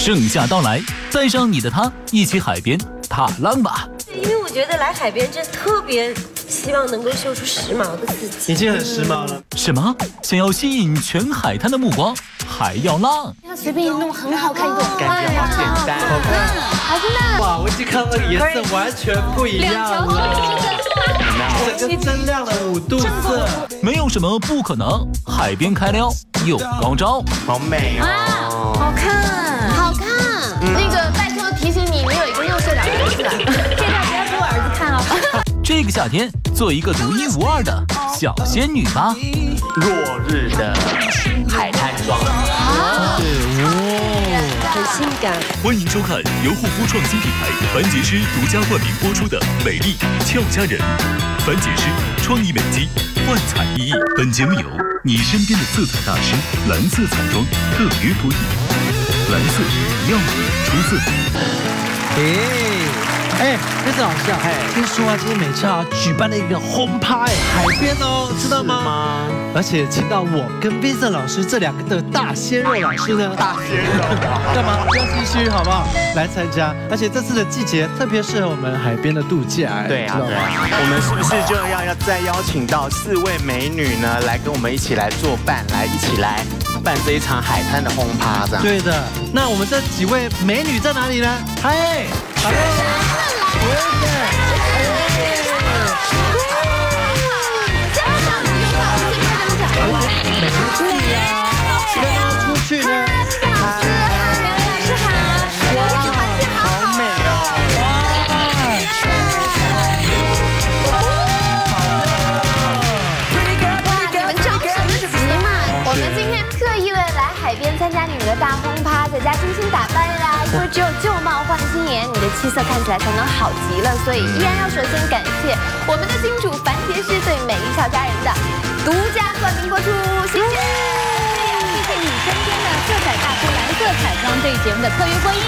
盛夏到来，带上你的他，一起海边踏浪吧。因为我觉得来海边真特别希望能够秀出时髦的自己。已经很时髦了。什么？想要吸引全海滩的目光，还要浪？那随便一弄很好看，一朵感觉好简单，好看，好真的。哇，我已经看到那个颜色完全不一样了，整个锃亮的5度色，没有什么不可能，海边开撩有高招，好美哦，好看，好看。那个拜托提醒你，没有一个6岁的儿子，这段不要给我儿子看哦。这个夏天做一个独一无二的小仙女吧。落日的海滩妆，很性感。欢迎收看由护肤创新品牌凡洁诗独家冠名播出的《美丽俏佳人》。凡洁诗创意美肌，焕彩熠熠。本节目由你身边的色彩大师蓝色彩妆特约播映，蓝色耀眼出色。Vincent 老师啊，听说啊，今天美俏举办了一个轰趴海边哦，知道吗？而且请到我跟 Vincent 老师这2个的大鲜肉老师呢，大鲜肉干嘛？不要心虚好不好？来参加，而且这次的季节特别适合我们海边的度假。对啊，我们是不是就要再邀请到4位美女呢，来跟我们一起来作伴，一起来办这一场海滩的轰趴这样？对的，那我们这几位美女在哪里呢？嗨，好的。出去呢？好美哦！你们着什么急嘛？我们今天特意为来海边参加你们的大轰趴，在家精心打扮啦，因为只有旧貌换新颜，你的气色看起来才能好极了。所以依然要首先感谢我们的金主凡洁诗对美丽俏佳人的独家冠名播出，谢谢。谢谢你身边的色彩大师蓝色彩妆对节目的特约播映。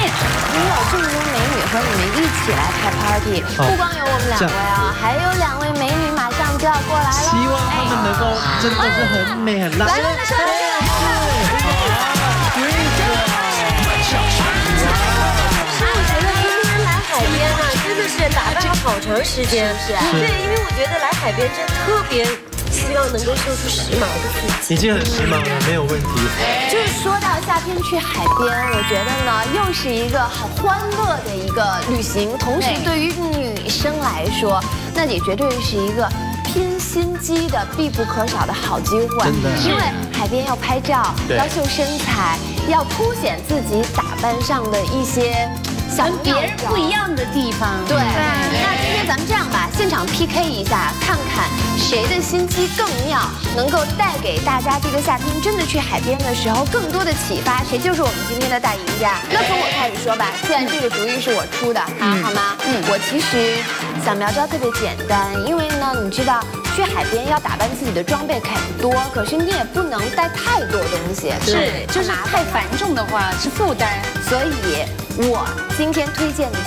你有这么多美女和你们一起来开 party， 不光有我们2位啊，还有2位美女马上就要过来了。希望她们能够真的是很美很辣。来，海边啊，真的是打扮了好长时间，是不是？对，因为我觉得来海边真特别希望能够秀出时髦的自己。已经很时髦了，没有问题。就是说到夏天去海边，我觉得呢，又是一个很欢乐的一个旅行，同时对于女生来说，那也绝对是一个拼心机的必不可少的好机会。真的，因为海边要拍照，要秀身材，要凸显自己打扮上的一些。跟别人不一样的地方。对，那今天咱们这样吧，现场 PK 一下，看看谁的心机更妙，能够带给大家这个夏天真的去海边的时候更多的启发，谁就是我们今天的大赢家。那从我开始说吧，既然这个主意是我出的，好吗？我其实想苗招特别简单，因为呢，你知道。去海边要打扮自己的装备很多，可是你也不能带太多东西，是，就是太繁重的话是负担。所以，我今天推荐的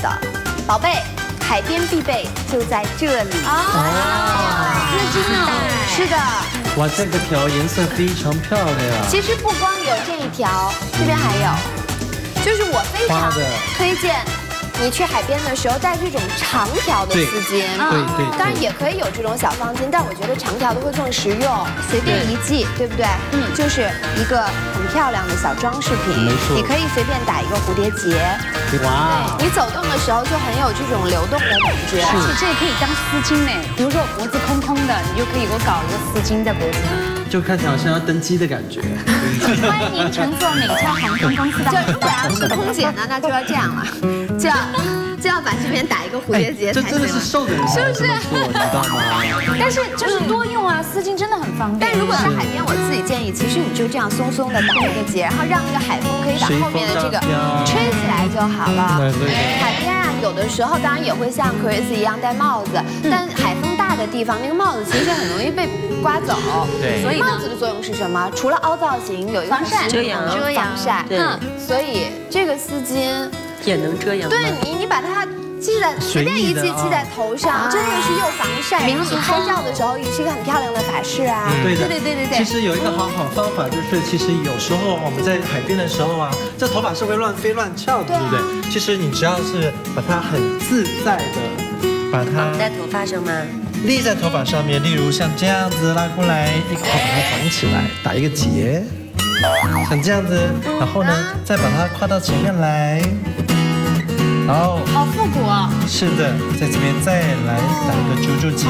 宝贝海边必备就在这里丝巾哦，是的。哇，这个条颜色非常漂亮。其实不光有这一条，这边还有，就是我非常推荐。你去海边的时候带这种长条的丝巾，对，当然也可以有这种小方巾，但我觉得长条的会更实用，随便一系，对不对？就是一个很漂亮的小装饰品，没错，你可以随便打一个蝴蝶结，哇，你走动的时候就很有这种流动的感觉，而且这也可以当丝巾呢。比如说我脖子空空的，你就可以给我搞一个丝巾在脖子上，就看起来好像要登机的感觉。欢迎您乘坐美俏航空公司的。就如果要是空姐呢，那就要这样了，就要把这边打一个蝴蝶结才行。这真的是瘦的人才这么做，你知道吗？但是就是多用啊，丝巾真的很方便。但如果在海边，我自己建议，其实你就这样松松的打一个结，然后让那个海风可以把后面的这个吹起来就好了。海边啊，有的时候当然也会像 Chris 一样戴帽子，但海风大的地方，那个帽子其实很容易被刮走。对，所以帽子的作用是什么？除了凹造型，有一个防晒、遮阳、防晒。对，所以这个丝巾也能遮阳。对你把它系在随便一系系在头上，真的是又防晒，然后你拍照的时候也是一个很漂亮的发饰啊。对的，对。其实有一个好方法，就是其实有时候我们在海边的时候啊，这头发是会乱飞乱翘的，对不对？其实你只要是把它很自在的把它绑在头发上吗？立在头发上面，例如像这样子拉过来，一口把它绑起来，打一个结，像这样子，然后呢，再把它跨到前面来，然后好复古哦。是的，在这边再来打一个啾啾结。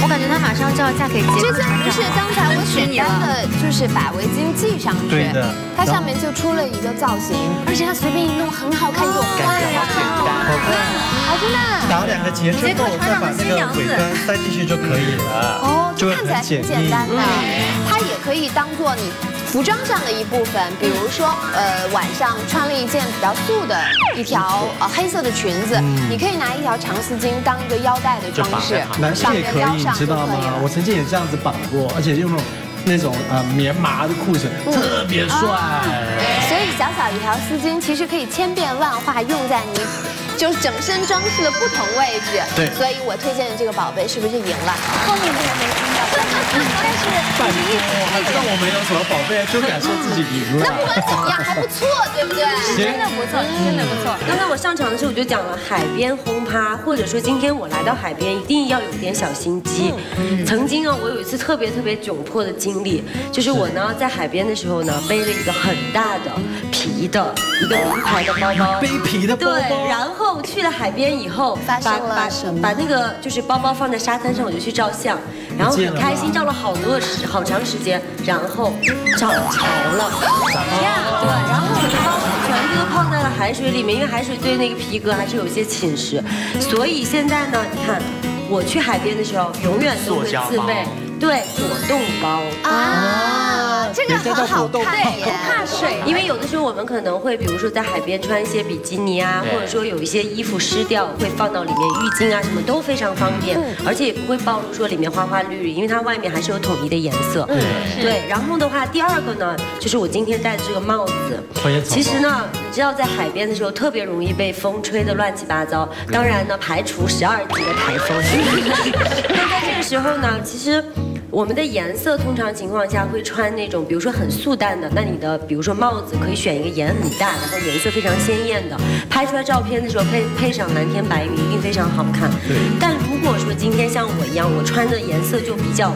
我感觉她马上就要嫁给杰克船长。不是，刚才我简单的就是把围巾系上去，对的，它上面就出了一个造型，而且它随便一弄很好看，有感觉好简单，好看。好真的。打2个结之后，再把那个尾端塞进去就可以了。哦，就看起来挺简单的。它也可以当做你服装上的一部分，比如说晚上穿了一件比较素的一条黑色的裙子，你可以拿一条长丝巾当一个腰带的装饰，男生也可以，你知道吗？我曾经也这样子绑过，而且用那种棉麻的裤子，特别帅。所以小小一条丝巾其实可以千变万化，用在你就是整身装饰的不同位置。对，所以我推荐的这个宝贝是不是赢了？后面这个没听到，但是还知道我没有什么宝贝，就敢说自己赢了。那不管怎么样还不错，对不对？真的不错，真的不错。刚才我上场的时候我就讲了，海边轰趴，或者说今天我来到海边，一定要有点小心机。曾经啊，我有一次特别窘迫的经历，就是我呢在海边的时候呢，背了一个很大的皮的一个名牌的包包，背皮的包包。对，然后去了海边以后，发生了什么？把那个就是包包放在沙滩上，我就去照相，然后很开心，照了好长时间，然后涨潮了，对，然后我的包全部都泡在了海水里面，因为海水对那个皮革还是有一些侵蚀，所以现在呢，你看我去海边的时候，永远都会自备对果冻包啊，这个很好看耶，不怕水。因为有的时候我们可能会，比如说在海边穿一些比基尼啊，或者说有一些衣服湿掉，会放到里面，浴巾啊什么都非常方便，而且也不会暴露说里面花花绿绿，因为它外面还是有统一的颜色。对。然后的话，第二个呢，就是我今天戴的这个帽子。其实呢，你知道在海边的时候特别容易被风吹得乱七八糟，当然呢，排除12级的台风。那在这个时候呢，其实。我们的颜色通常情况下会穿那种，比如说很素淡的，那你的比如说帽子可以选一个眼很大，然后颜色非常鲜艳的，拍出来照片的时候配上蓝天白云，一定非常好看。但如果说今天像我一样，我穿的颜色就比较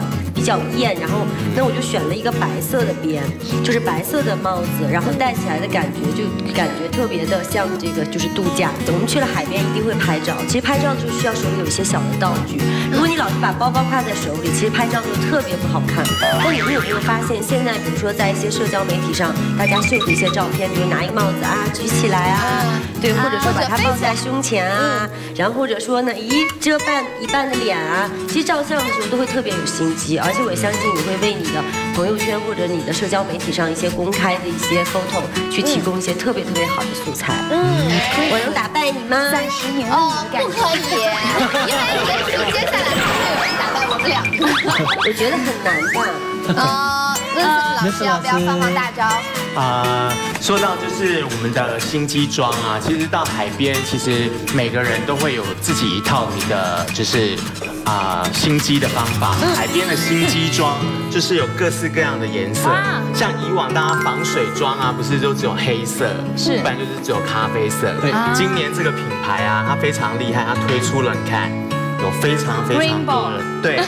艳，然后那我就选了一个白色的边，就是白色的帽子，然后戴起来的感觉就感觉特别的像这个就是度假。我们去了海边一定会拍照，其实拍照的时候需要手里有一些小的道具，如果你老是把包包挎在手里，其实拍照就特别不好看。那你们有没有发现，现在比如说在一些社交媒体上，大家秀的一些照片，比如拿一个帽子啊举起来啊，对，或者说把它放在胸前啊，然后或者说呢，遮一半的脸啊，其实照相的时候都会特别有心机，而且我相信你会为你的朋友圈或者你的社交媒体上一些公开的一些 photo 去提供一些特别好的素材。我能打败你吗？暂时赢了你的感觉。不可以，因为接下来就会有人打败我们两个。我觉得很难吧。老师要不要放大招？说到就是我们的心机妆啊，其实到海边，其实每个人都会有自己一套你的就是心机的方法。海边的心机妆就是有各式各样的颜色，像以往大家防水妆啊，不是就只有黑色，不然就是只有咖啡色。对，今年这个品牌啊，它非常厉害，它推出了你看有非常多的对。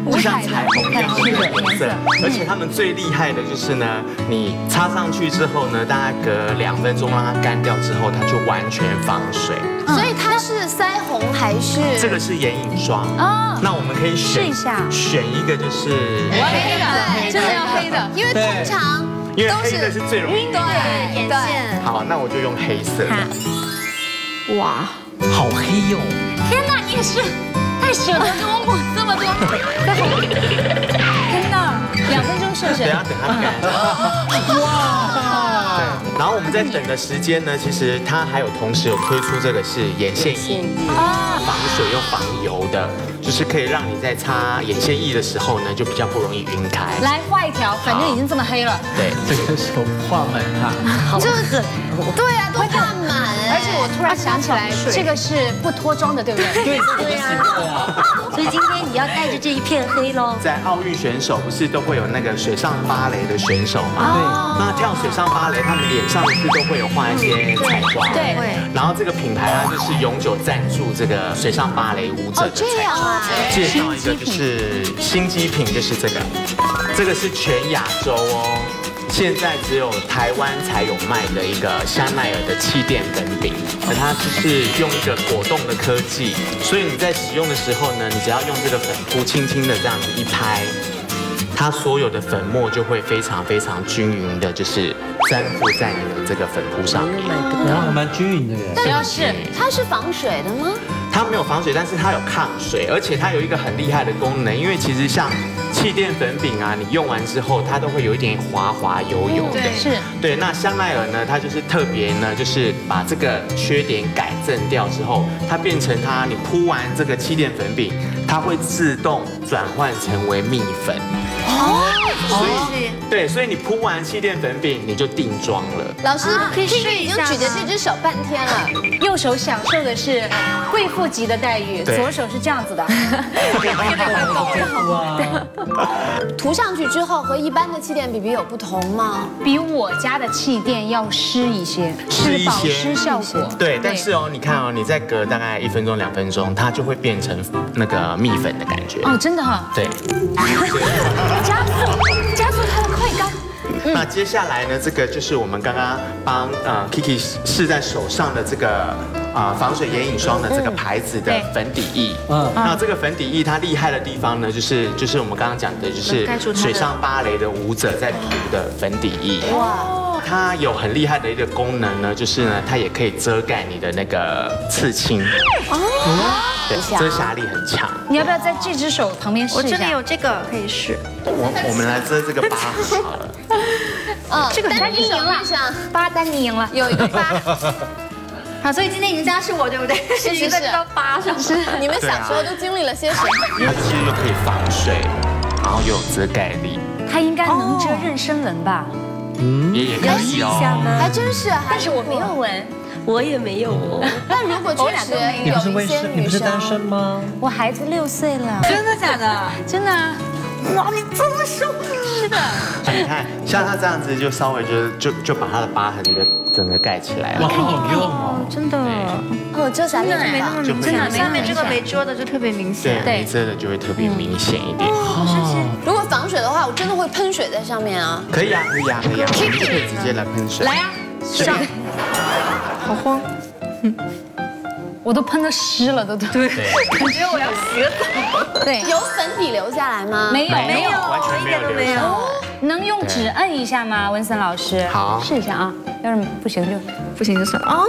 就像彩虹一样的颜色，而且他们最厉害的就是呢，你擦上去之后呢，大概隔2分钟让它干掉之后，它就完全防水。所以它是腮红还是？这个是眼影霜哦。那我们可以选一个就是黑的，真的要黑的，因为通常因为黑的是最容易对眼线。好，那我就用黑色的。哇，好黑哟！天哪，你也是。太舍得跟我抹这么多，天哪，2分钟是不是？等它干。哇！对，然后我们在等的时间呢，其实它还有同时有推出这个是眼线液，防水又防油的，就是可以让你在擦眼线液的时候呢，就比较不容易晕开。来画一条，反正已经这么黑了。对，这个手画满它，好狠。对啊，都画满。而且我我突然想起来，这个是不脱妆的，对不对？对啊。所以今天你要带着这一片黑喽。在奥运选手不是都会有那个水上芭蕾的选手吗？对。那跳水上芭蕾，他们脸上不是都会有画一些彩妆？对。然后这个品牌它就是永久赞助这个水上芭蕾舞者的彩妆。介绍一个就是新机品，就是这个是全亚洲哦。现在只有台湾才有卖的一个香奈儿的气垫粉饼，它就是用一个果冻的科技，所以你在使用的时候呢，你只要用这个粉扑轻轻的这样子一拍，它所有的粉末就会非常非常均匀的，就是粘附在你的这个粉扑上面。然后蛮均匀的耶。但是它是防水的吗？它没有防水，但是它有抗水，而且它有一个很厉害的功能，因为其实像气垫粉饼啊，你用完之后它都会有一点滑滑油油的。是。对，那香奈儿呢，它就是特别呢，就是把这个缺点改正掉之后，它变成你铺完这个气垫粉饼，它会自动转换成为蜜粉。所以你铺完气垫粉饼，你就定妆了。老师，已经举着这只手半天了，右手享受的是贵妇级的待遇，左手是这样子的，涂上去之后和一般的气垫比有不同吗？比我家的气垫要湿一些，是保湿效果。对，但是你看你再隔大概1分钟2分钟，它就会变成那个蜜粉的感觉。哦，真的哈。对。加速它的快干。那接下来呢，这个就是我们刚刚帮Kiki 试在手上的这个防水眼影霜的这个牌子的粉底液。那这个粉底液它厉害的地方呢，就是我们刚刚讲的，就是水上芭蕾的舞者在涂的粉底液。哇！它有很厉害的一个功能呢，就是呢，它也可以遮盖你的那个刺青。对，遮瑕力很强。你要不要在这只手旁边试一下？我这里有这个可以试。我们来遮这个疤好了。这个丹妮赢了，丹妮赢了，有一个疤。好，所以今天赢家是我，对不对？是赢在这张疤上。是，你们小时候都经历了些什么？它其实又可以防水，然后又有遮盖力。它应该能遮妊娠纹吧？也可以哦。还真是，但是我没有纹。我也没有哦。但如果确实有一些你不是单身吗？我孩子6岁了。真的假的？真的。哇，你这么瘦！是的。你看，像他这样子，就稍微就把他的疤痕整个盖起来了。哇，好用哦！真的。遮瑕力没那么明显，下面这个没遮的就特别明显。对，没遮的就会特别明显一点。如果防水的话，我真的会喷水在上面啊。可以啊，可以啊，可以啊，我们就可以直接来喷水。来啊，上。好慌。我都喷得湿了，都对，感觉我要洗个澡。对，有粉底留下来吗？没有，完全没有留下来。能用纸摁一下吗，文森老师？好，试一下啊。要是不行就算了。哦，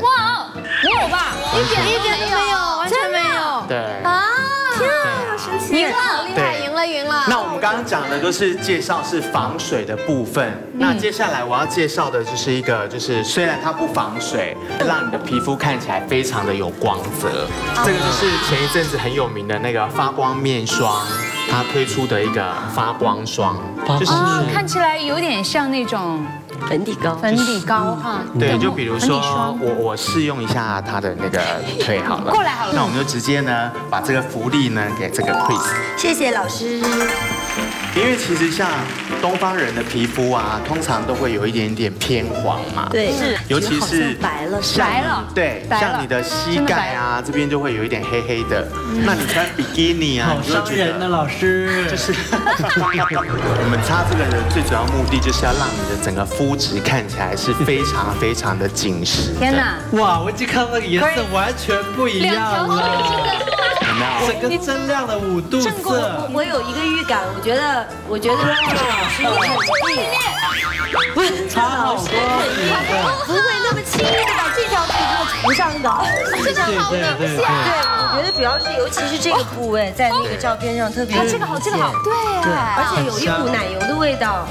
哇，没有吧？一点都没有，完全没有。对。天啊，神奇！赢了，厉害，赢了。那我们刚刚讲的都是介绍是防水的部分，那接下来我要介绍的就是一个，就是虽然它不防水，让你的皮肤看起来非常的有光泽。这个就是前一阵子很有名的那个发光面霜，它推出的一个发光霜，就是看起来有点像那种粉底膏哈。对，就比如说我试用一下它的那个腿好了，过来好了。那我们就直接呢把这个福利呢给这个 Chris。谢谢老师。因为其实像东方人的皮肤啊，通常都会有一点点偏黄嘛。对，是，尤其是白了，对，像你的膝盖啊这边就会有一点黑黑的。那你穿比基尼啊，你就觉得呢，老师就是我们擦这个的最主要目的就是要让你的整个肤质看起来是非常非常的紧实。天哪！哇，我已经看到那个颜色完全不一样了。整个锃亮的5度色。我有一个预感，我觉得老师你很厉害，不是差好多，不会那么轻易的把这条皮给我涂上的，这条好明显。对，我觉得主要是尤其是这个部位在那个照片上特别。这个好，对，而且有一股奶油的味道，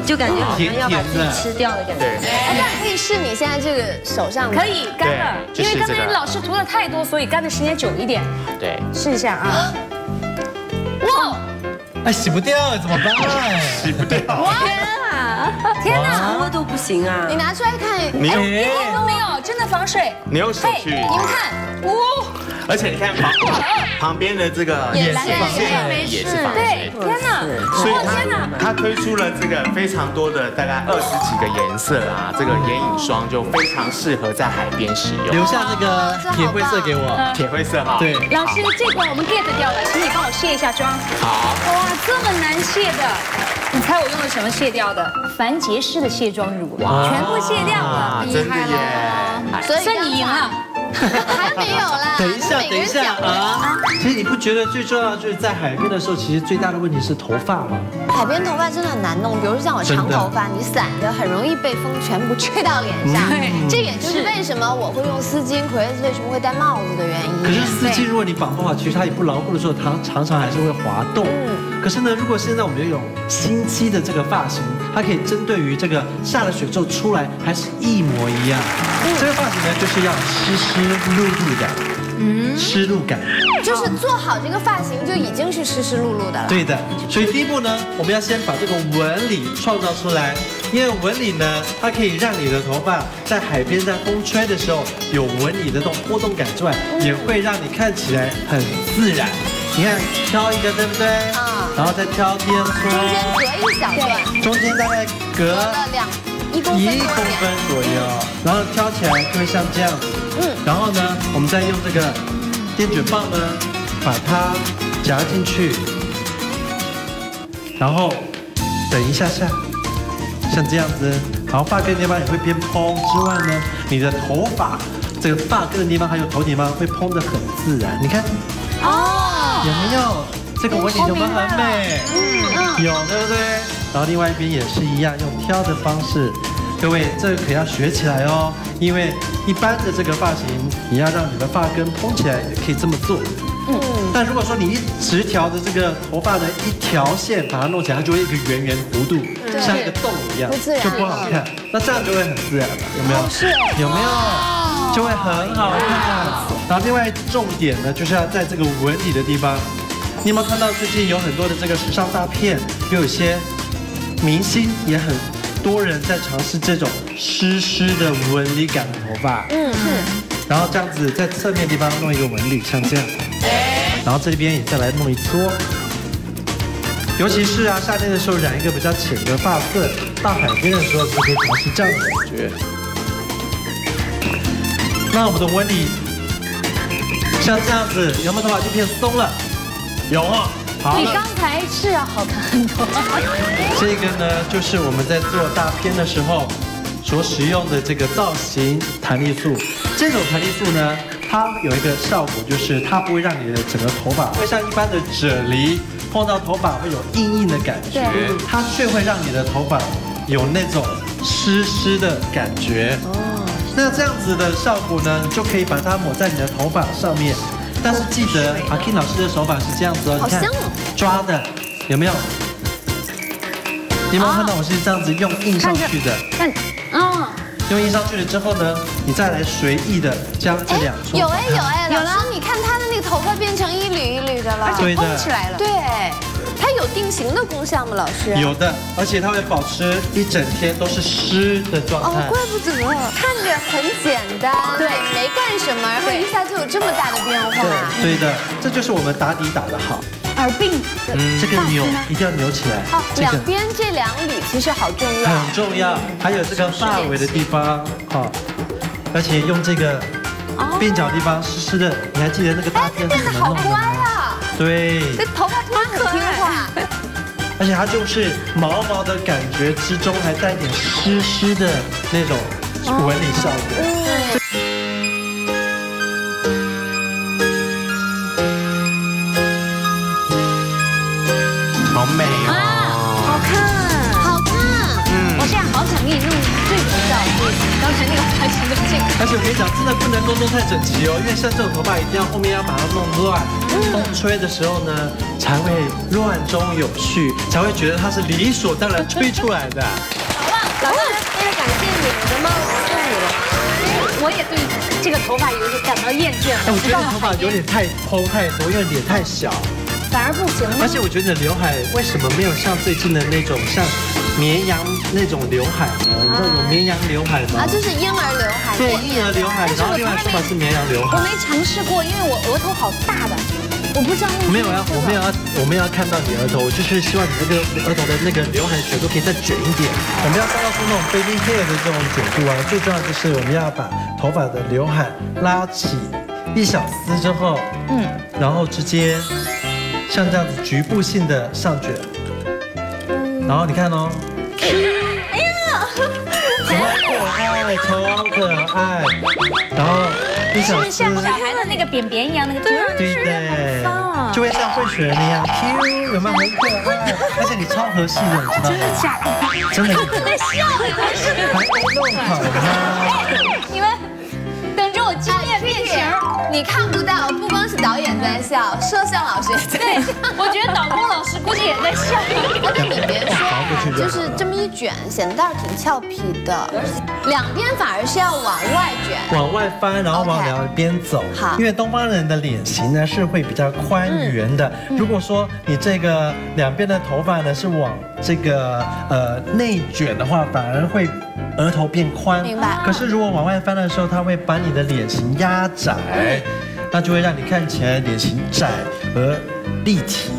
就感觉好像要把自己吃掉的感觉。这样可以试你现在这个手上可以干了，因为刚才老师涂的太多，所以干的时间久一点。对，试一下啊。哇！哎，洗不掉怎么办？洗不掉！天啊！天哪，摸都不行啊！你拿出来看，你用一点都没有，真的防水。你用手去，你们看，哦，而且你看旁边的这个也是也是防对水，，天哪，所以天哪，它推出了这个非常多的大概20几个颜色啊，这个眼影霜就非常适合在海边使用。留下那个铁灰色给我。铁灰色哈，对，老师，这个我们 get 掉了，请你帮我卸一下妆。好，哇，这么难卸的，你猜我用了什么卸掉的？凡洁诗的卸妆乳，全部卸掉了，真的耶！所以算你赢了。还没有啦。等一下，等一下啊！其实你不觉得最重要的就是在海边的时候，其实最大的问题是头发吗？海边头发真的很难弄，比如说像我长头发，你散的很容易被风全部吹到脸上。这也就是为什么我会用丝巾，可是为什么会戴帽子的原因。可是丝巾如果你绑不好，其实它也不牢固的时候，它常常还是会滑动。可是呢，如果现在我们有新机的这个发型，它可以针对于这个下了雪之后出来还是一模一样。这个发型呢，就是要湿湿漉漉感，湿漉感。就是做好这个发型就已经是湿湿漉漉的了。对的，所以第一步呢，我们要先把这个纹理创造出来，因为纹理呢，它可以让你的头发在海边在风吹的时候有纹理的这种波动感之外，也会让你看起来很自然。你看，挑一个对不对？然后再挑第二撮，中间隔一小段，中间大概隔了1公分左右，然后挑起来就会像这样子。然后呢，我们再用这个电卷棒呢，把它夹进去，然后等一下下，像这样子，然后发根的地方也会边蓬之外呢，你的头发这个发根的地方还有头顶地方会蓬得很自然。你看，有没有？这个纹理有没有很美？有，对不对？然后另外一边也是一样，用挑的方式。各位，这个可要学起来哦，因为一般的这个发型，你要让你的发根蓬起来，也可以这么做。但如果说你一直条的这个头发的一条线把它弄起来，它就会一个圆圆弧度，像一个洞一样，就不好看。那这样就会很自然了，有没有？是，有没有？就会很好看。然后另外重点呢，就是要在这个纹理的地方。你有没有看到最近有很多的这个时尚大片，又有些明星也很多人在尝试这种湿湿的纹理感的头发。然后这样子在侧面地方弄一个纹理，像这样。然后这边也再来弄一撮。尤其是啊，夏天的时候染一个比较浅的发色，到海边的时候就可以尝试这样的感觉。那我们的纹理像这样子，有没有头发就变松了？有哦，好。比刚才是要好看很多。这个呢，就是我们在做大片的时候所使用的这个造型弹力素。这种弹力素呢，它有一个效果，就是它不会让你的整个头发会像一般的啫喱碰到头发会有硬硬的感觉，它却会让你的头发有那种湿湿的感觉。那这样子的效果呢，就可以把它抹在你的头发上面。但是记得阿 King 老师的手法是这样子哦，你看抓的有没有？你有没有看到我是这样子用印上去的？用印上去了之后呢，你再来随意的将这两撮。有老师，你看他的那个头发变成一缕一缕的了，而且蓬起来了。对，它有定型的功效吗？老师？有的，而且它会保持一整天都是湿的状态。怪不得，看着很简单，对，没干什么，然后一下就有这么大的变化。对的，这就是我们打底打得好。耳鬓的这个扭一定要扭起来。两边这2缕其实好重要，很重要。还有这个发尾的地方，好，而且用这个鬓角地方湿湿的，你还记得那个大片是怎么弄的吗？好乖啊！对，这头发突然很听话。而且它就是毛毛的感觉之中，还带一点湿湿的那种纹理效果。好美哦！好看。我现在好想给你弄最主照，刚才那个发型的这个。而且我跟你讲，真的不能弄太整齐哦，因为像这种头发一定要后面要把它弄乱，风吹的时候呢，才会乱中有序，才会觉得它是理所当然吹出来的。好了，老师，为了感谢你，我的帽子送你了。我也对这个头发有点感到厌倦了。我觉得你头发有点太蓬太多，因为脸太小。反而不行吗？而且我觉得你的刘海为什么没有像最近的那种像绵羊那种刘海呢，你知道有绵羊刘海吗？啊，就是婴儿刘海。对，婴儿刘海，然后另外说法是绵羊刘海。我没尝试过，因为我额头好大的，我不知道那个。我们要看到你额头，就是希望你这个额头的那个刘海卷度可以再卷一点。我们要达到出那种 baby hair 的这种卷度啊，最重要就是我们要把头发的刘海拉起1小丝之后，然后直接像这样子局部性的上卷，然后你看哦，哎呀，超可爱，然后1小丝，像小孩的那个扁扁一样那个，对的，就会像混血儿那样 Q， 有没有很可爱？而且你超合适的，你知道吗？真的假的？真的。在笑你们是？还弄好吗？你们等着我今天变形。你看不到，不光是导演在笑，摄像老师也在笑。我觉得导播老师估计也在笑。而且你别说，就是这么一卷，显得倒是挺俏皮的。两边反而是要往外卷，往外翻，然后往两边走。好，因为东方人的脸型呢是会比较宽圆的。如果说你这个两边的头发呢是往这个内卷的话，反而会额头变宽。明白。可是如果往外翻的时候，它会把你的脸型压窄。那就会让你看起来脸型窄而立体，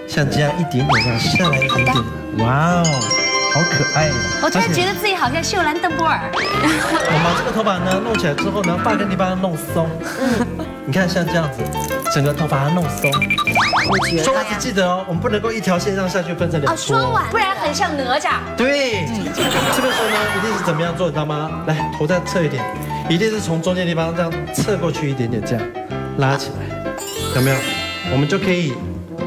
像这样一点点这样下来一点点，哇哦，好可爱！我突然觉得自己好像秀兰邓波尔。我把这个头发呢弄起来之后呢，发根地方弄松，你看像这样子，整个头发弄松。双丸子记得哦，我们不能够一条线上下去分成2撮，双丸，不然很像哪吒。对，这个时候呢，一定是怎么样做，你知道吗？来，头再侧一点，一定是从中间地方这样侧过去一点点，这样。拉起来，有没有？我们就可以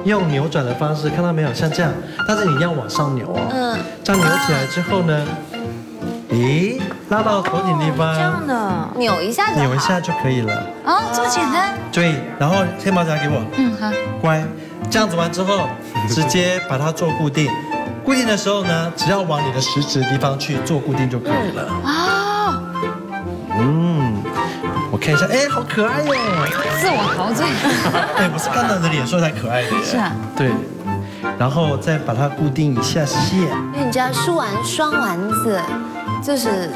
用扭转的方式，看到没有？像这样，但是你一定要往上扭哦。这样扭起来之后呢，咦，拉到头顶地方，这样的，扭一下就好，扭一下就可以了。哦，这么简单。对，然后黑毛夹给我。好。乖，这样子完之后，直接把它做固定。固定的时候呢，只要往你的食指的地方去做固定就可以了。我看一下，哎，好可爱哟！自我陶醉。哎，不是看到你的脸说才可爱的耶。是啊。对，然后再把它固定一下线。因为你知道梳完双丸子，就是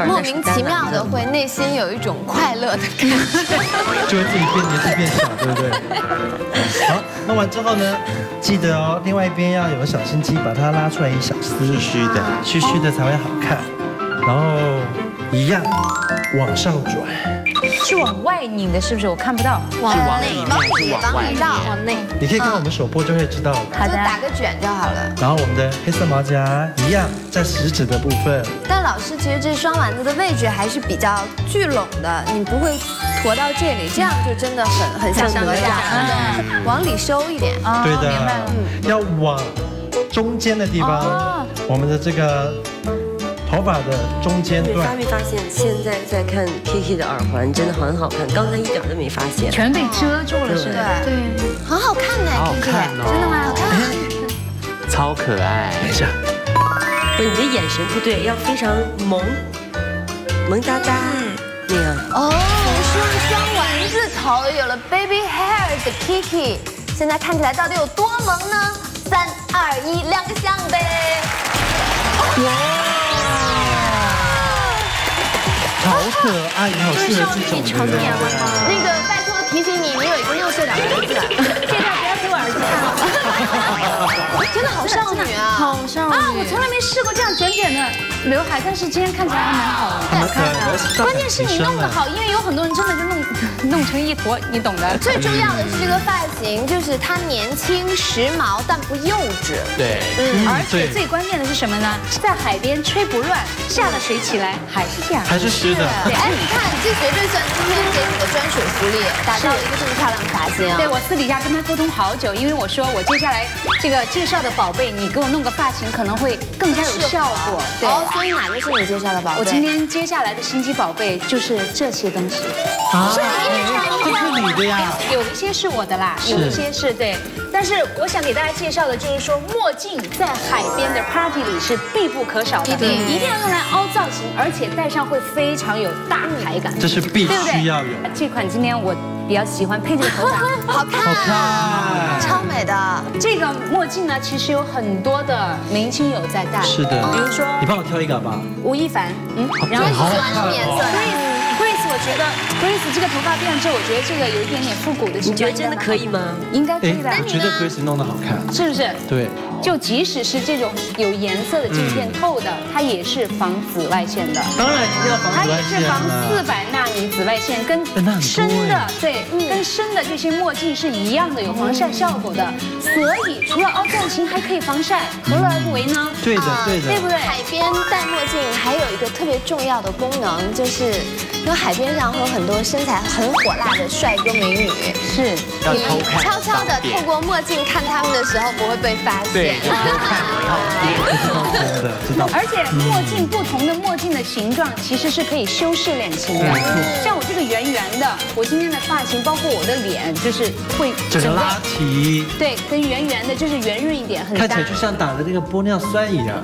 莫名其妙的会内心有一种快乐的感觉，就会自己年纪变小，对不对？好，弄完之后呢，记得哦，另外一边要有个小心机，把它拉出来1小丝，虚虚的才会好看。然后一样往上转。是往外拧的，是不是？我看不到。往内绕，往内。你可以看我们手播就会知道了。好的，就打个卷就好了。然后我们的黑色毛夹一样在食指的部分。但老师，其实这双丸子的位置还是比较聚拢的，你不会驼到这里，这样就真的很像哪吒。往里收一点。对的，要往中间的地方，我们的这个。头发的中间段，没发现现在在看 Kiki 的耳环真的很好看，刚才一点都没发现，全被遮住了，是吧？对，很好看呢，好看哦，真的吗？好看，超可爱。等一下，不是你的眼神不对，要非常萌哒哒那样。哦，双丸子头有了 baby hair 的 Kiki， 现在看起来到底有多萌呢？3、2、1，亮个相呗！哇！好可爱，好适合这种的。那个，拜托提醒你，你有一个6岁的儿子，现在不要给我儿子看。真的好少女啊，好少女啊！我从来没试过这样卷卷的刘海，但是今天看起来还蛮好的。关键是你弄得好，因为有很多人真的就弄成一坨，你懂的。最重要的是这个发型，就是它年轻时髦，但不幼稚。对，而且最关键的是什么呢？在海边吹不乱，下了水起来还是这样，还是湿的。哎，你看，这绝对算今天给你的专属福利，打造了一个这么漂亮的发型。对，我私底下跟他沟通好久，因为我说我接下来这个介绍的宝贝，你给我弄个发型可能会更加有效果。对，所以哪个是你介绍的宝贝？我今天接下来的心机宝贝就是这些东西。啊，这是你的呀？有一些是我的啦，有一些是对。但是我想给大家介绍的就是说，墨镜在海边的 party 里是必不可少的，一定要用来凹造型，而且戴上会非常有大牌感。这是必须要有。这款今天我比较喜欢配这个头发，好看，超美的。这个墨镜呢，其实有很多的明星有在戴，是的，比如说你帮我挑一个好不好？吴亦凡，然后你喜欢什么颜色Grace，我觉得 Grace 这个头发变之后，我觉得这个有一点点复古的情况。你觉得真的可以吗？应该可以吧？我觉得 Grace 弄得好看，是不是？对。就即使是这种有颜色的镜片透的，它也是防紫外线的。当然一定要防它紫外线也是防400纳米紫外线，跟深的跟深的这些墨镜是一样的，有防晒效果的。所以除了凹造型，还可以防晒，何乐而不为呢？对的，对的，对不对？海边戴墨镜还有一个特别重要的功能，就是因为海边上会有很多身材很火辣的帅哥美女，是你们悄悄的透过墨镜看他们的时候，不会被发现。真的知道。而且墨镜不同的墨镜的形状其实是可以修饰脸型的，像我这个圆圆的，我今天的发型包括我的脸，就是会整个拉提，对，跟圆圆的就是圆润一点，很搭。看起来就像打了那个玻尿酸一样，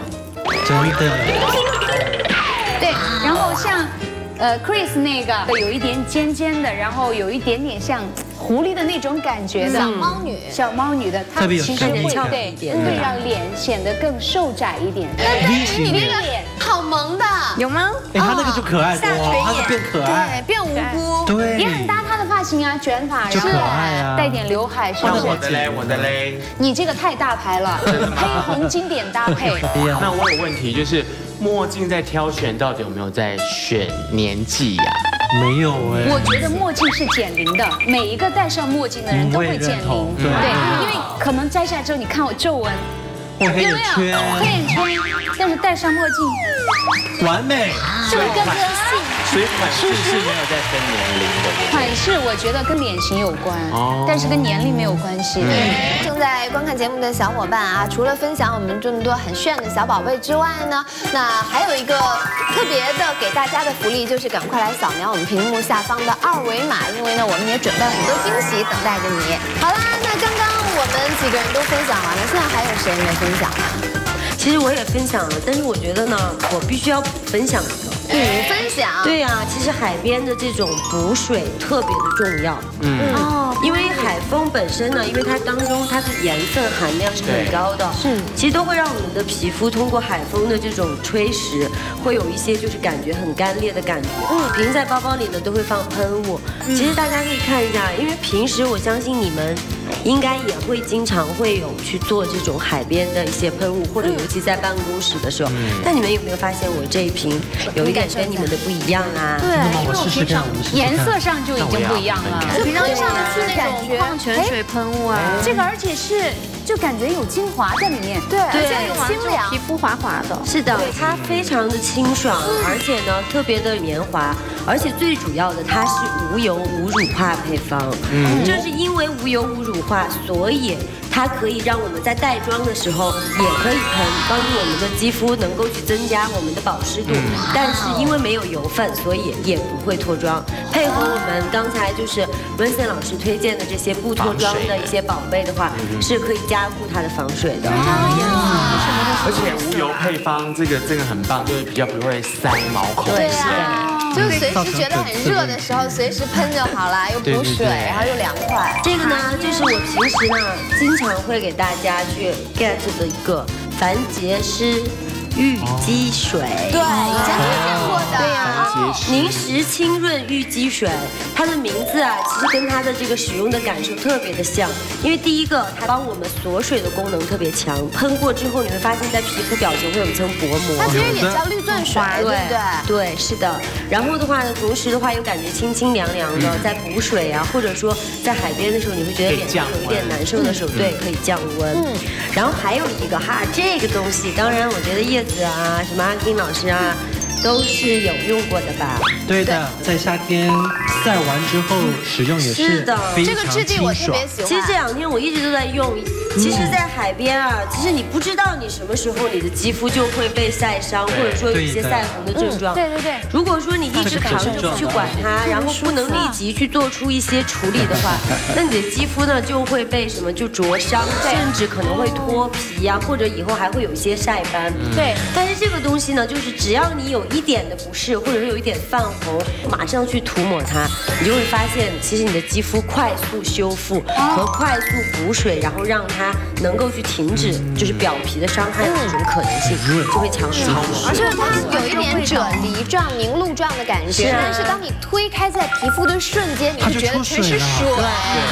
真的。对，然后像Chris 那个有一点尖尖的，然后有一点点像狐狸的那种感觉的小猫女的，它其实会会让脸显得更瘦窄一点。你那个脸好萌的，有吗？哎，他那个就可爱多，他是变可爱，对，变无辜，对，也很搭他的发型啊，卷发，就可爱啊，带点刘海，是不是？我的嘞，你这个太大牌了，黑红经典搭配。那我有问题，就是墨镜在挑选到底有没有在选年纪呀？没有哎，我觉得墨镜是减龄的，每一个戴上墨镜的人都会减龄，对，因为可能摘下之后，你看我皱纹，有没有黑眼圈？但是戴上墨镜，完美，是不是更自信？所以款式是没有在分年龄的。款式我觉得跟脸型有关，但是跟年龄没有关系。正在观看节目的小伙伴啊，除了分享我们这么多很炫的小宝贝之外呢，那还有一个特别的给大家的福利，就是赶快来扫描我们屏幕下方的2维码，因为呢我们也准备了很多惊喜等待着你。好啦，那刚刚我们几个人都分享完了，现在还有谁没分享呢？其实我也分享了，但是我觉得呢，我必须要分享一个。分享。对呀，其实海边的这种补水特别的重要。因为海风本身呢，因为它当中它的盐分含量是很高的，其实都会让我们的皮肤通过海风的这种吹蚀，会有一些就是感觉很干裂的感觉。平时在包包里呢都会放喷雾，其实大家可以看一下，因为平时我相信你们应该也会经常会有去做这种海边的一些喷雾，或者尤其在办公室的时候。但你们有没有发现我这一瓶有一点跟你们的不一样啊？对，我试试看，颜色上就已经不一样了。平常上的是那种矿泉水喷雾啊，这个而且是就感觉有精华在里面，对，而且有清凉，皮肤滑滑的。是的，它非常的清爽，而且呢特别的绵滑，而且最主要的它是无油无乳化配方。正是因为无油无乳化，所以它可以让我们在带妆的时候也可以喷，帮助我们的肌肤能够去增加我们的保湿度。但是因为没有油分，所以也不会脱妆。配合我们刚才就是 Vincent 老师推荐的这些不脱妆的一些宝贝的话，是可以加固它的防水的。而且无油配方这个真的很棒，就是比较不会塞毛孔。对啊，就随时觉得很热的时候，随时喷就好了，又补水，然后又凉快。这个呢，就是我平时呢经常会给大家去 get 的一个凡洁诗玉肌水。对，以前推荐过的。对呀，凝实清润玉肌水，它的名字啊，其实跟它的这个使用的感受特别的像。因为第一个，它帮我们锁水的功能特别强，喷过之后你会发现在皮肤表层会有一层薄膜。它其实也叫绿钻水，对不对？对，是的。然后的话呢，同时的话又感觉清清凉凉的，在补水啊，或者说在海边的时候，你会觉得脸上有一点难受的时候，对，可以降温。然后还有一个哈，这个东西，当然我觉得叶子啊，什么阿金老师啊，都是有用过的吧？对的，在夏天晒完之后使用也是的。这个质地我特别喜欢。其实这2天我一直都在用，其实，在海边啊，其实你不知道你什么时候你的肌肤就会被晒伤，或者说有一些晒红的症状。对对对。如果说你一直扛着不去管它，然后不能立即去做出一些处理的话，那你的肌肤呢就会被什么就灼伤，甚至可能会脱皮呀，或者以后还会有一些晒斑。对。但是这个东西呢，就是只要你有一点的不适，或者是有一点泛红，马上去涂抹它，你就会发现，其实你的肌肤快速修复和快速补水，然后让它能够去停止就是表皮的伤害的这种可能性，就会强势。而且它有一点啫喱状、凝露状的感觉，但是当你推开在皮肤的瞬间，你会觉得全是水，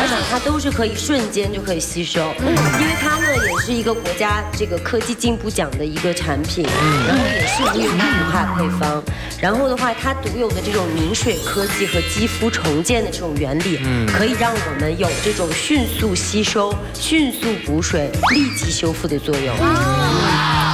而且它都是可以瞬间就可以吸收。因为它呢也是一个国家这个科技进步奖的一个产品，然后也是无油无乳化配方。然后的话，它独有的这种凝水科技和肌肤重建的这种原理，可以让我们有这种迅速吸收、迅速补水、立即修复的作用。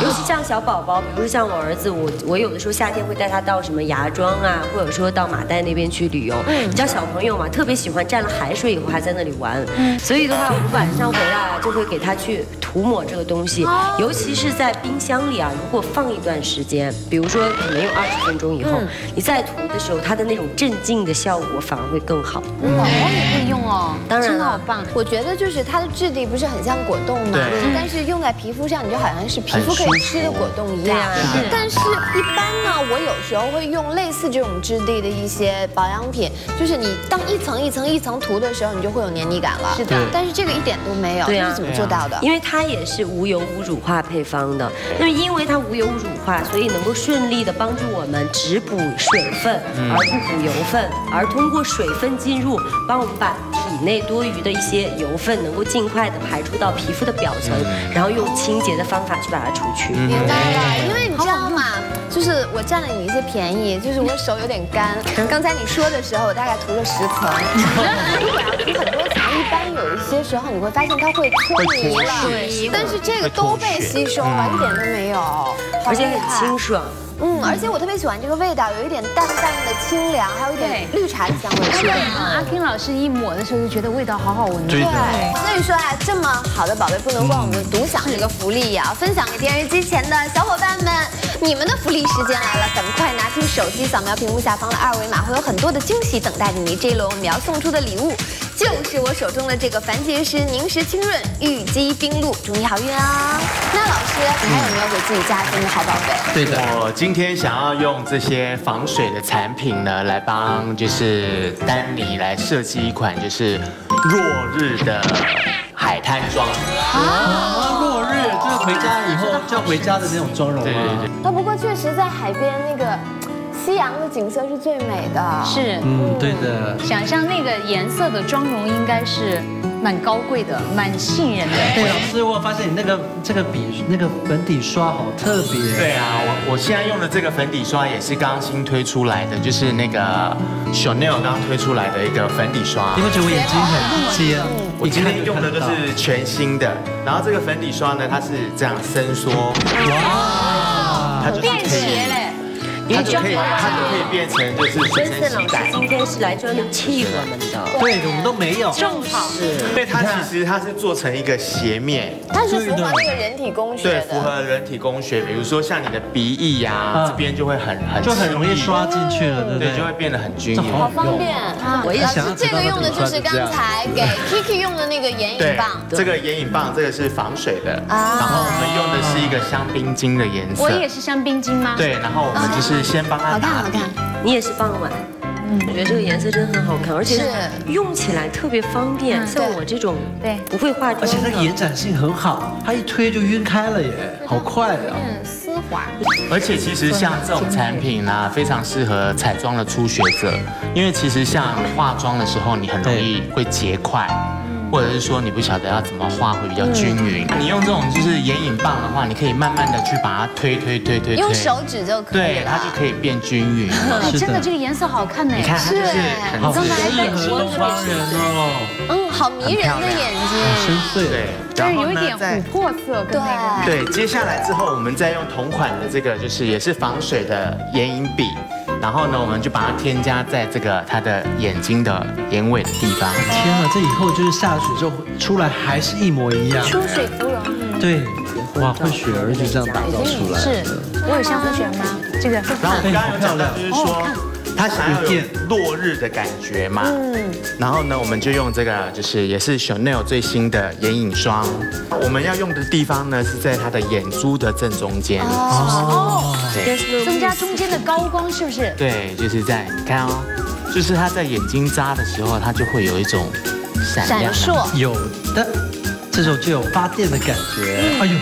尤其像小宝宝，比如说像我儿子，我有的时候夏天会带他到什么芽庄啊，或者说到马代那边去旅游。你知道小朋友嘛，特别喜欢蘸了海水以后还在那里玩。所以的话，我们晚上回来啊，就会给他去涂抹这个东西，尤其是在冰箱里啊，如果放一段时间，比如说可能有20分钟以后，你再涂的时候，它的那种镇静的效果反而会更好。宝宝也可以用哦，当然真的好棒。我觉得就是它的质地不是很像果冻吗？但是用在皮肤上，你就好像是皮肤可以吃的果冻一样。但是一般呢，我有时候会用类似这种质地的一些保养品，就是你当一层一层一层涂的时候，你就会有黏腻感了。是的，但是这个一点都没有，这是怎么做到的？因为它也是无油无乳化配方的。那么因为它无油无乳化，所以能够顺利的帮助我们只补水分，而不补油分，而通过水分进入，帮我们把体内多余的一些油分能够尽快的排出到皮肤的表层，然后用清洁的方法去把它除去。明白了，因为你知道吗？就是我占了你一些便宜，就是我手有点干。刚才你说的时候，我大概涂了10层。如果要涂很多层，一般有一些时候你会发现它会脱泥了。但是这个都被吸收了，一点都没有，而且很清爽。而且我特别喜欢这个味道，有一点淡淡的清凉，还有一点绿茶的香味。对，阿 King 老师一抹的时候就觉得味道好好闻。对，所以说啊，这么好的宝贝不能光我们独享这个福利，也要分享给电视机前的小伙伴们。你们的福利时间来了，赶快拿出手机扫描屏幕下方的2维码，会有很多的惊喜等待着你。这一轮我们要送出的礼物就是我手中的这个矾洁石凝实清润玉肌冰露，祝你好运啊！那老师，你还有没有给自己加分的好宝贝？对的，我今天想要用这些防水的产品呢，来帮就是丹妮来设计一款就是落日的海滩妆。落日就是回家以后就要回家的那种妆容吗？对。不过确实在海边那个夕阳的景色是最美的。是，对的。想象那个颜色的妆容应该是蛮高贵的，蛮吸引人的。对，老师，我发现你这个笔那个粉底刷好特别。对啊，我现在用的这个粉底刷也是刚新推出来的，就是那个 Chanel 刚推出来的一个粉底刷。你会觉得我眼睛很尖？我今天用的都是全新的，然后这个粉底刷呢，它是这样伸缩，哇，它就便携嘞。它就可以变成就是随身携带。今天是来专门气我们的，对，我们都没有。正好是，因为它其实是做成一个斜面，它是符合那个人体工学的。对，符合人体工学，比如说像你的鼻翼呀，这边就会很容易刷进去了，对不对？对，就会变得很均匀，好方便。我也想这个用的就是刚才给 Kiki 用的那个眼影棒。这个眼影棒，这个是防水的，然后我们用的是一个香槟金的颜色。我也是香槟金吗？对，然后我们就是先帮它打底。你也是傍晚。我觉得这个颜色真的很好看，而且用起来特别方便。像我这种不会化妆，而且那个延展性很好，它一推就晕开了耶，好快啊！丝滑。而且其实像这种产品呢，非常适合彩妆的初学者，因为其实像化妆的时候，你很容易会结块。或者是说你不晓得要怎么画会比较均匀，你用这种就是眼影棒的话，你可以慢慢的去把它推，用手指就可以了，对，它就可以变均匀了。真的这个颜色好看呢，你看它就是很好适合东方人哦，好迷人的眼睛，深邃，对，但是有一点琥珀色跟那个。对，接下来之后我们再用同款的这个就是也是防水的眼影笔。然后呢，我们就把它添加在这个它的眼睛的眼尾的地方。天啊，这以后就是下水之后出来还是一模一样。出水芙蓉。对，哇，混血儿就这样打造出来。是，我有像混血儿吗？这个。然后我刚刚有讲到，就是说。他想要有落日的感觉嘛，然后呢，我们就用这个，就是也是 Chanel 最新的眼影霜。我们要用的地方呢是在他的眼珠的正中间，对，增加中间的高光，是不是？对，就是在看哦，就是他在眼睛眨的时候，它就会有一种闪烁，有的，这种就有发电的感觉。哎呦，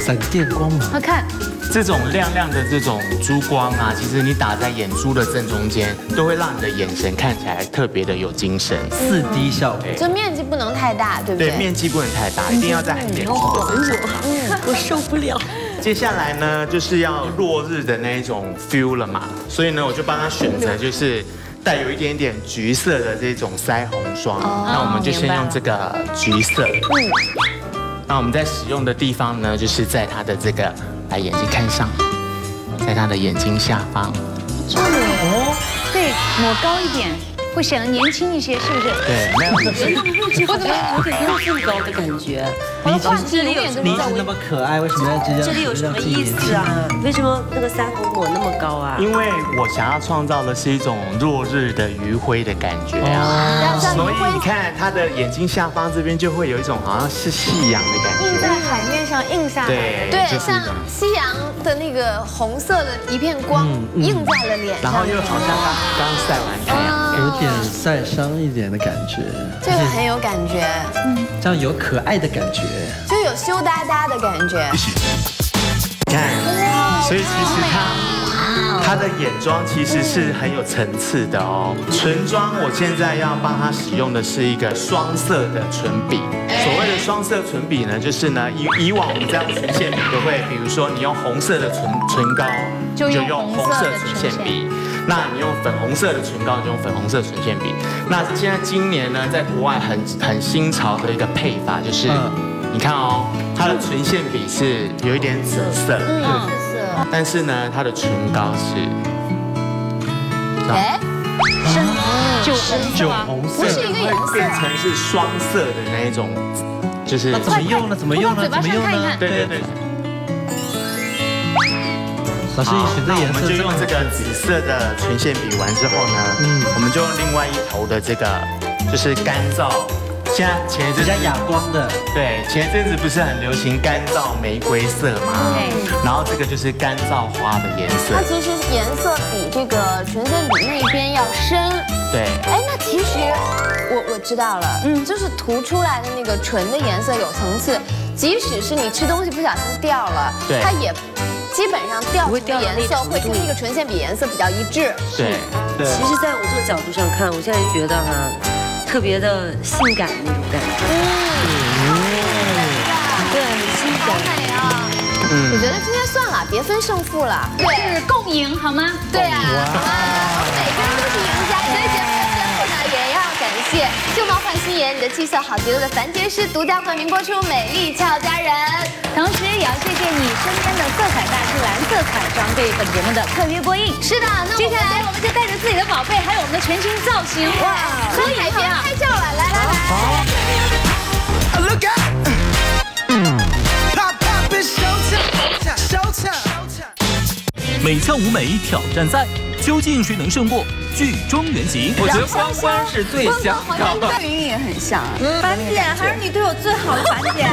闪电光芒，好看。这种亮亮的这种珠光啊，其实你打在眼珠的正中间，都会让你的眼神看起来特别的有精神，4D 效果。这面积不能太大，对不对？对，面积不能太大，一定要在眼睛的正上方。我受不了。接下来呢，就是要落日的那一种 feel 了嘛，所以呢，我就帮他选择就是带有一点点橘色的这种腮红霜。那我们就先用这个橘色。那我们在使用的地方呢，就是在他的这个。把眼睛看上，在他的眼睛下方。哦，对，抹高一点，会显得年轻一些，是不是？对，没有。我怎么有点更高的感觉？你一直那么可爱，为什么要这样？这里有什么意思啊？为什么那个腮红抹那么高啊？因为我想要创造的是一种落日的余晖的感觉啊，所以你看他的眼睛下方这边就会有一种好像是夕阳的感觉，印在海面上印下来，对，像夕阳的那个红色的一片光映在了脸上，然后又好像刚晒完太阳，有点晒伤一点的感觉，这个很有感觉，这样有可爱的感觉，就有羞答答的感觉。看，所以其实他的眼妆其实是很有层次的哦。唇妆我现在要帮他使用的是一个双色的唇笔。所谓的双色唇笔呢，就是呢以往我们这样唇线笔都会，比如说你用红色的唇膏，就用红色唇线笔。那你用粉红色的唇膏就用粉红色唇线笔。那现在今年呢，在国外很新潮的一个配法就是，你看哦，它的唇线笔是有一点紫色，但是呢，它的唇膏是，酒红色，不是一个颜色，变成是双色的那一种，就是怎么用呢？怎么用呢？怎么用呢？对。老师，你选择颜色，我们就用这个紫色的唇线笔完之后呢，我们就用另外一头的这个就是干燥。现在前一阵子比较哑光的，对，前一阵子不是很流行干燥玫瑰色吗？然后这个就是干燥花的颜色。它其实颜色比这个唇线笔那边要深。对。哎，那其实我知道了，就是涂出来的那个唇的颜色有层次，即使是你吃东西不小心掉了，它也基本上掉出的颜色会跟那个唇线笔颜色比较一致。对。其实，在我这个角度上看，我现在觉得特别的性感那种感觉，对，很性感，好美啊！我觉得今天算了，别分胜负了，对，共赢好吗？对啊，每个人都是赢家，所以节目的最后呢，也要感谢旧貌换新颜，你的气色好极了的凡洁诗独家冠名播出《美丽俏佳人》，同时也要谢谢你身边的色彩大师蓝色彩妆对本节目的特约播映。是的，那接下来我们就带着自己的宝贝，还有我们的全新造型，哇，所以别拍照了，来。美俏舞美挑战赛，究竟谁能胜过剧中原型？我觉得关关是最像的，赵云也很像。樊姐，还是你对我最好的樊姐。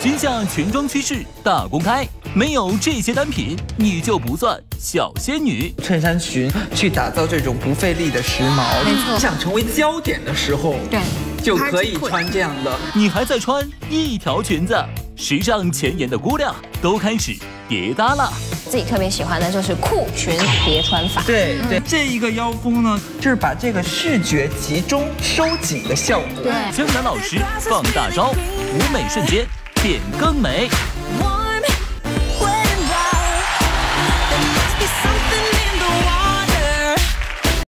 今夏全妆趋势大公开，没有这些单品，你就不算小仙女。衬衫裙去打造这种不费力的时髦，没错。想成为焦点的时候，对，就可以穿这样的。你还在穿一条裙子，时尚前沿的姑娘都开始叠搭了。自己特别喜欢的就是裤裙叠穿法。对，这一个腰封呢，就是把这个视觉集中收紧的效果。江南老师放大招，舞美瞬间变更美。